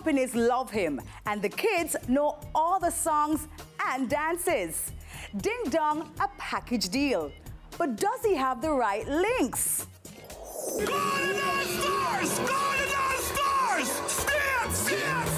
companies love him, and the kids know all the songs and dances. Ding Dong, a package deal. But does he have the right links? Golden Stars! Golden Stars! Stand!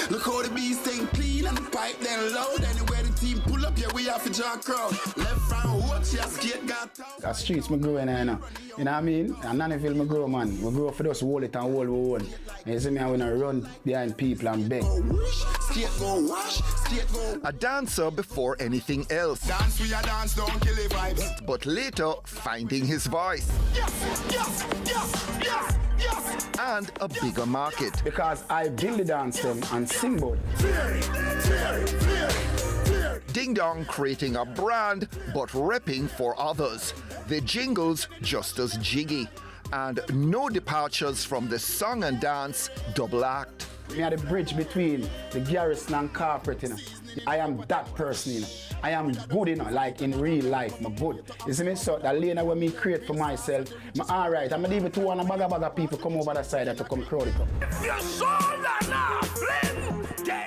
Look how the bees staying clean and the pipe then loud. Anywhere the team pull up, yeah, we have to draw crowd. Left front, watch, yeah, skate got out. The streets me grow in, you know what I mean? And Nannyville me grow, man. We grow for just hold it and hold we own. You see me, I wanna run behind people and beg. Skate go wash, skate go. A dancer before anything else, Dance, we a dance, don't kill the vibes. but later finding his voice Yes! and a bigger market. Because I build the dance them and sing about it. Ding Dong creating a brand but repping for others. The jingles just as jiggy. And no departures from the song and dance double act. Me are the bridge between the garrison and corporate, you know. I am that person, you know. I am good, you know, like in real life, I'm good. You see me? So the lane when me create for myself, I'm alright. I'm gonna leave it to one bag people come over the side to come crowd it up.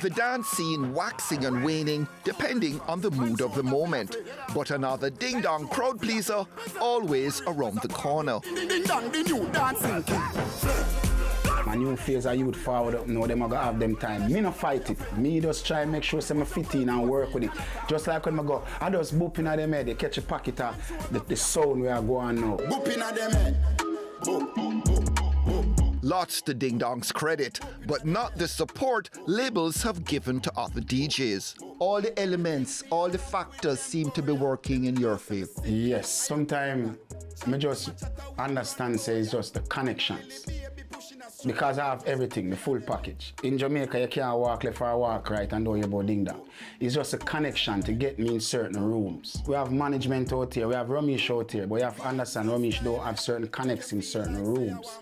The dance scene waxing and waning depending on the mood of the moment. But another Ding Dong crowd pleaser always around the corner. Ding dong, the new dancing king. My new phase of youth forward up now, them are gonna have them time. Me no fight it. Me just try and make sure I'm fit in and work with it. Just like when I go, I just boop in at them head, they catch a packet of the sound where I go on now. Boop in at them head. Boop, boop, boop, boop, boop. Lots to Ding Dong's credit, but not the support labels have given to other DJs. All the elements, all the factors seem to be working in your favor. Yes, sometimes I just understand say it's just the connections. Because I have everything, the full package. In Jamaica, you can't walk left or walk right and don't hear about Ding Dong. It's just a connection to get me in certain rooms. We have management out here, we have Ramesh out here, but you have to understand Ramesh don't have certain connects in certain rooms.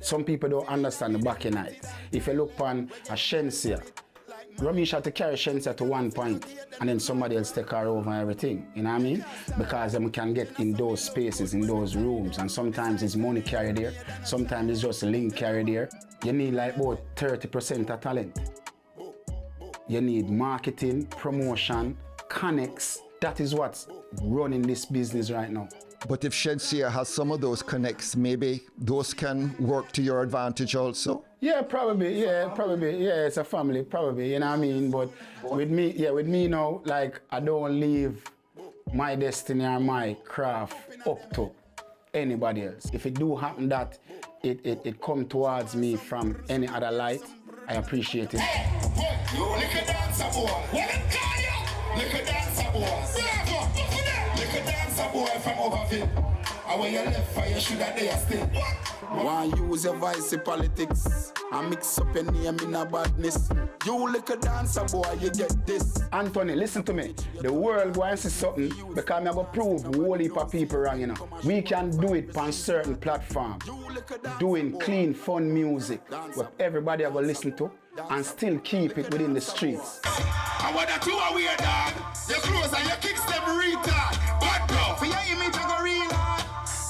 Some people don't understand the back end night. If you look on a Shensia, Ramesh had to carry Shensia to one point and then somebody else take her over everything, you know what I mean? Because them can get in those spaces, in those rooms, and sometimes it's money carried there, sometimes it's just a link carried there. You need like about 30% of talent. You need marketing, promotion, connects. That is what's running this business right now. But if Shensia has some of those connects, maybe those can work to your advantage also? Yeah, probably. Yeah, it's a family, probably, you know what I mean? But with me now, like, I don't leave my destiny or my craft up to anybody else. If it do happen that it come towards me from any other light, I appreciate it. Hey, you look at dancer boy. What them call you? Look at dancer boy. Look at dancer boy from Overville. And when you left fire, you should have there still. Why use your voice in politics and mix up your name in a badness? You look a dancer boy, you get this. Anthony, listen to me. The world wants to see something because I'm going to prove a whole heap of people wrong, you know. We can do it on certain platform, doing clean, fun music where everybody are going to listen to and still keep it within the streets. And what the two are weird, dog? Your clothes and your kicks them retard. But bro, for your image I go real hard.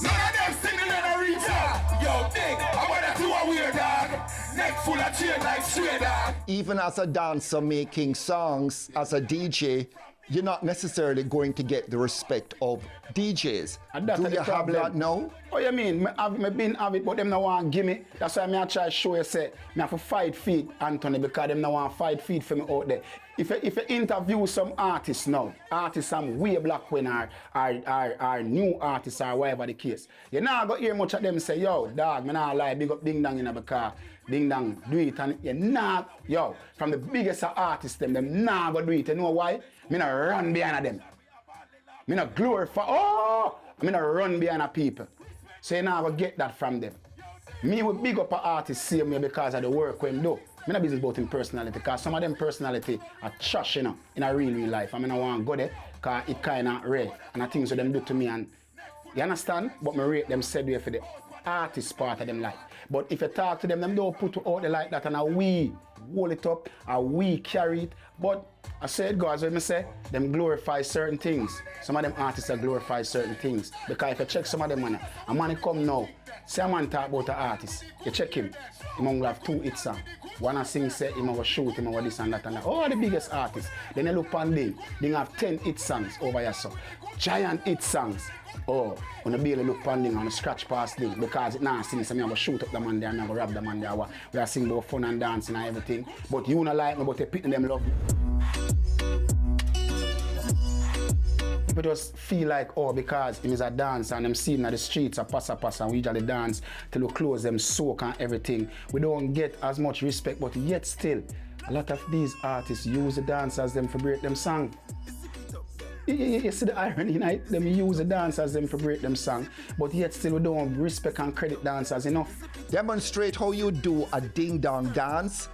None of them singing in a retard. Yo, big, and what the two are weird, dog? Neck full of chain like straight dog. Even as a dancer making songs, as a DJ, you're not necessarily going to get the respect of DJs. And that's Do the you have problem. that now? Oh, you mean? I been have it, but them no want give me. That's why I try to show you, say, I have to fight feet, Anthony, because them no want fight feet for me out there. If you interview some artists now, artists some way black when are new artists or whatever the case, you not go hear much of them say, yo, dog, me not lie, big up Ding Dong in because Ding Dong do it, and you not, yo, from the biggest artists them not go do it. You know why? Me not run behind them. Me not glorify, me not run behind people. So you not go get that from them. Me will big up an artist same way because of the work when do. Me not business about him personality because some of them personality are trash, you know, in a real life. I mean, I want to go there because it kind of rare. And the things that them do to me, and you understand? But me rate them said way for the artist part of them life. But if you talk to them don't put out the like that, and we hold it up, and we carry it, But I said, guys, when I say, them glorify certain things. Some of them artists that glorify certain things. Because if you check some of them, man, a man come now, say a man talk about an artist, you check him, he will have 2 hit songs. One I sing, say, him will shoot, him will this and that and that. All the biggest artists. Then you look on them, they have 10 hit songs over here, so. Giant hit songs. Oh, when I barely look on them and scratch past them because it now sing, so I'm going to shoot up the man there, I'm going to rob the man there. We are singing about fun and dancing and everything. But you don't like me, but they picking them love. People just feel like, oh, because him is a dancer and them seen in the streets, a passa and we usually dance till we close them, soak and everything. We don't get as much respect, but yet still, a lot of these artists use the dancers them for break them song. You see the irony, right? Them use the dancers them for break them song, but yet still we don't respect and credit dancers enough. Demonstrate how you do a ding-dong dance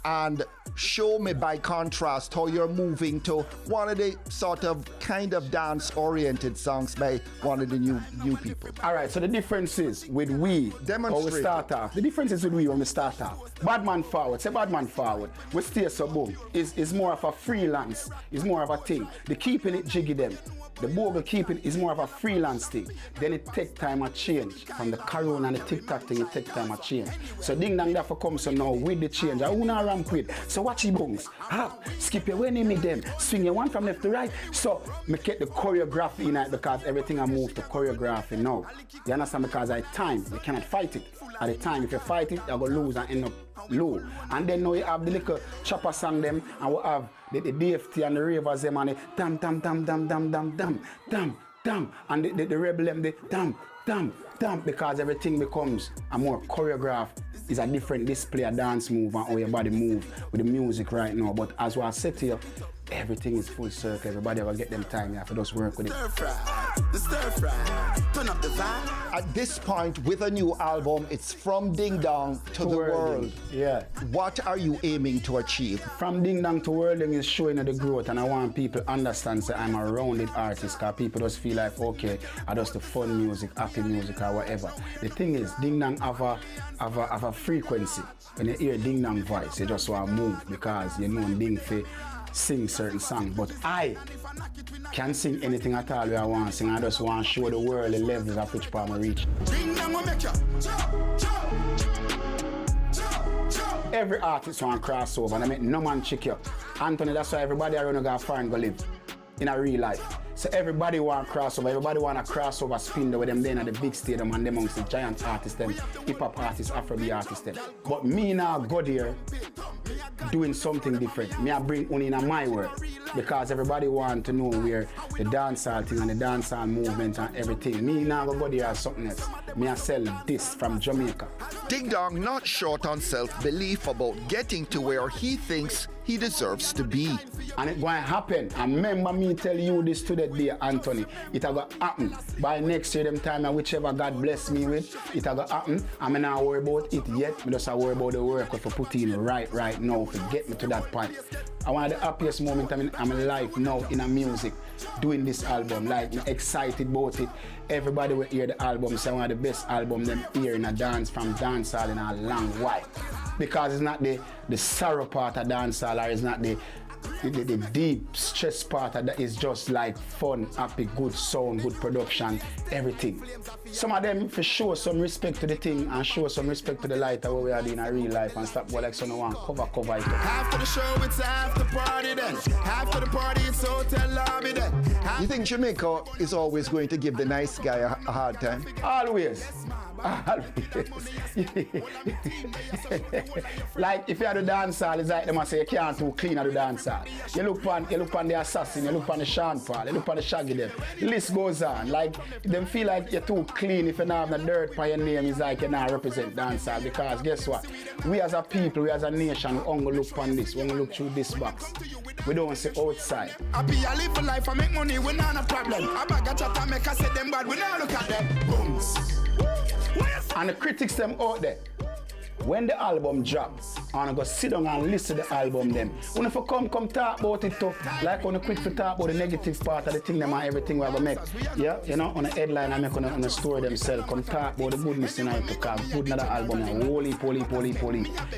and show me by contrast how you're moving to one of the sort of kind of dance-oriented songs by one of the new people. All right, so the difference is with we, Demonstrate. how we start off. The difference is with we when we start off. Bad man forward, say bad man forward. We stay so boom. It's more of a freelance. It's more of a thing. The keeping it jiggy them. The bogle keeping is more of a freelance thing. Then it take time to change. From the Corona and the TikTok thing, it take time to change. So ding dang therefore comes so now with the change. I wanna ramp with. So watch your bones. Skip your way me them. Swing your one from left to right. So me get the choreography in it because everything I move to choreography now. You understand? Because at time you cannot fight it. At the time if you fight it, you're gonna lose and end up low. And then now you have the little chopper song them and we have the DFT and the ravers them and the tam tam tam tam tam tam tam tam tam and the rebel them the tam tam tam because everything becomes a more choreographed. It's a different display, a dance move and how your body move with the music right now. But as what I said to you, everything is full circle. Everybody will get them time. You have to just work with it. Stir fry, turn up the vibe. At this point, with a new album, it's From Ding Dong to the World. Yeah. What are you aiming to achieve? From Ding Dong to Worlding is showing the growth, and I want people to understand that I'm a rounded artist, because people just feel like, okay, I just do fun music, happy music, or whatever. The thing is, Ding Dong have a frequency. When you hear Ding Dong voice, you just want to move, because you know Ding Fe sing certain songs, but I can sing anything at all I want to sing. I just want to show the world the levels of which part I reach. Every artist want to cross over, and I make no man check you. Anthony, that's why everybody around go far and go live in a real life. So everybody want to cross over, everybody want to cross over spin with them then at the big stadium and them amongst the giant artists, them hip-hop artists, Afrobeat artists, them. But me now go there doing something different. Me I bring one in my world because everybody want to know where the dancehall thing and the dancehall movement and everything. Me now go there as something else. Me I sell this from Jamaica. Ding Dong not short on self-belief about getting to where he thinks he deserves to be. And it's going to happen. And remember me tell you this to the day, Anthony. It's going to happen. By next year, them time, and whichever God bless me with, it's going to happen. I'm not worry about it yet. I'm just worry about the work if I put in right now to get me to that point. I want the happiest moment I'm in life now in a music, doing this album. Like, I'm excited about it. Everybody will hear the album. So one of the best album them hear in a dance from dancehall in a long while. Because it's not the sorrow part of dancehall, or it's not the deep stress part of that. Is just like fun, happy, good sound, good production, everything. Some of them for show some respect to the thing and show some respect to the light of what we are doing in real life and stop go like someone want cover it up. After the show, it's after party then. After the party, it's hotel lobby then. You think Jamaica is always going to give the nice guy a hard time? Always. Like if you have the dancehall, it's like them say you can't too clean at the dancehall. You look on the assassin, you look on the Sean Paul, you look on the Shaggy them. The list goes on. Like them feel like you're too clean if you don't have the dirt by your name. It's like you not represent dancehall, because guess what? We as a people, we as a nation, we only look on this, we only look through this box. We don't see outside. I be a live for life, I make money, we not a problem. I bag a chat and make us say them bad, we not look at them. Booms. And the critics them out there, when the album drops, I wanna go sit down and listen to the album them. When if you come talk about it too, like when you quit for talk about the negative part of the thing them and everything we have to make. Yeah, you know, on the headline I make on the story themselves, come talk about the goodness in it because good na the album and holy.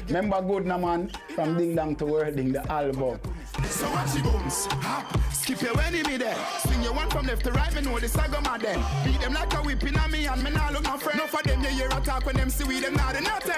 Remember good na man, from Ding Dong to Wording, the album. So watch the booms, hop, skip your enemy there. Swing your one from left to right, me know the saga man then. Beat them like a whipping on me and me nah look my friend. No for them you hear attack when them see we them not do nothing.